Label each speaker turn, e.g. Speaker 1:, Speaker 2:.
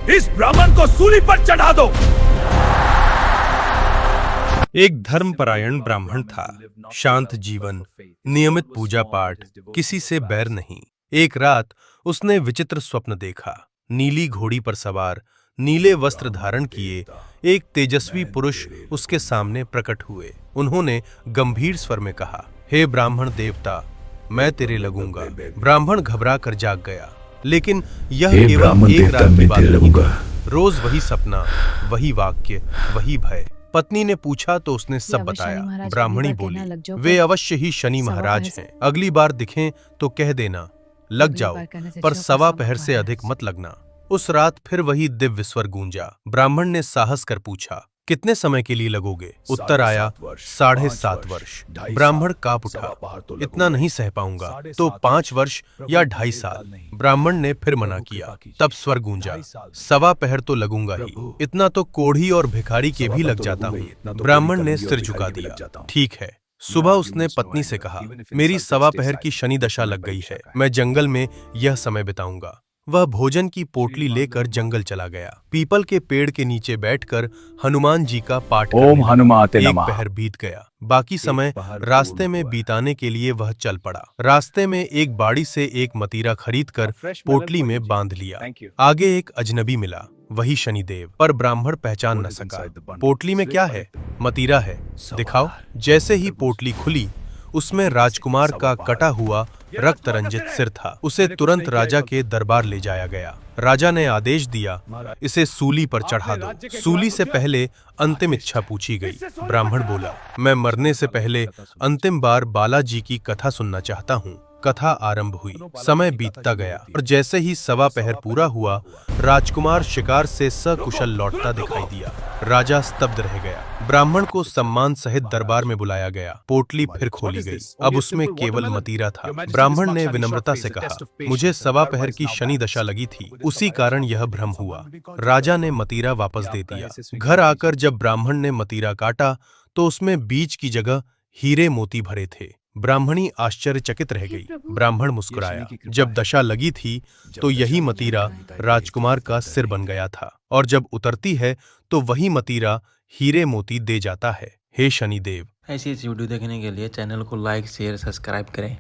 Speaker 1: इस ब्राह्मण को सूली पर चढ़ा दो।
Speaker 2: एक धर्मपरायण ब्राह्मण था, शांत जीवन, नियमित पूजा पाठ, किसी से बैर नहीं। एक रात उसने विचित्र स्वप्न देखा। नीली घोड़ी पर सवार, नीले वस्त्र धारण किए एक तेजस्वी पुरुष उसके सामने प्रकट हुए। उन्होंने गंभीर स्वर में कहा, हे ब्राह्मण देवता, मैं तेरे लगूंगा। ब्राह्मण घबरा कर जाग गया, लेकिन यह केवल एक रात की बात नहीं थी। रोज वही सपना, वही वाक्य, वही भय। पत्नी ने पूछा तो उसने सब बताया। ब्राह्मणी बोली, वे अवश्य ही शनि महाराज हैं। अगली बार दिखें तो कह देना, लग जाओ, पर सवा पहर से अधिक मत लगना। उस रात फिर वही दिव्य स्वर गूंजा। ब्राह्मण ने साहस कर पूछा, कितने समय के लिए लगोगे? उत्तर आया, 7.5 वर्ष। ब्राह्मण कांप उठा, इतना नहीं सह पाऊंगा, तो 5 वर्ष या 2.5 साल। ब्राह्मण ने फिर मना किया। तब स्वर गूंजा, सवा पहर तो लगूंगा ही, इतना तो कोढ़ी और भिखारी के भी लग जाता हूँ। ब्राह्मण ने सिर झुका दिया। ठीक है। सुबह उसने पत्नी से कहा, मेरी सवा पहर की शनि दशा लग गई है, मैं जंगल में यह समय बिताऊंगा। वह भोजन की पोटली लेकर जंगल चला गया। पीपल के पेड़ के नीचे बैठकर हनुमान जी का पाठ करने
Speaker 3: ओम
Speaker 2: लगा।
Speaker 3: हनुमाते
Speaker 2: एक
Speaker 3: नमः।
Speaker 2: पहर बीत गया, बाकी समय रास्ते में बीताने के लिए वह चल पड़ा। रास्ते में एक बाड़ी से एक मतीरा खरीदकर पोटली में बांध लिया। आगे एक अजनबी मिला, वही शनिदेव, पर ब्राह्मण पहचान न सका। पोटली में क्या है? मतीरा है, दिखाओ। जैसे ही पोटली खुली, उसमें राजकुमार का कटा हुआ रक्त रंजित सिर था। उसे तुरंत राजा के दरबार ले जाया गया। राजा ने आदेश दिया, इसे सूली पर चढ़ा दो। सूली से पहले अंतिम इच्छा पूछी गई। ब्राह्मण बोला, मैं मरने से पहले अंतिम बार बालाजी की कथा सुनना चाहता हूँ। कथा आरंभ हुई। समय बीतता गया और जैसे ही सवा पहर पूरा हुआ, राजकुमार शिकार से सकुशल लौटता दिखाई दिया। राजा स्तब्ध रह गया। ब्राह्मण को सम्मान सहित दरबार में बुलाया गया। पोटली फिर खोली गई। अब उसमें केवल मतीरा था। ब्राह्मण ने विनम्रता से कहा, मुझे सवा पहर की शनि दशा लगी थी, उसी कारण यह भ्रम हुआ। राजा ने मतीरा वापस दे दिया। घर आकर जब ब्राह्मण ने मतीरा काटा तो उसमें बीज की जगह हीरे मोती भरे थे। ब्राह्मणी आश्चर्यचकित रह गई। ब्राह्मण मुस्कुराया। जब दशा लगी थी तो यही मतीरा राजकुमार का सिर बन गया था, और जब उतरती है तो वही मतीरा हीरे मोती दे जाता है। हे शनिदेव।
Speaker 4: ऐसी वीडियो देखने के लिए चैनल को लाइक, शेयर, सब्सक्राइब करें।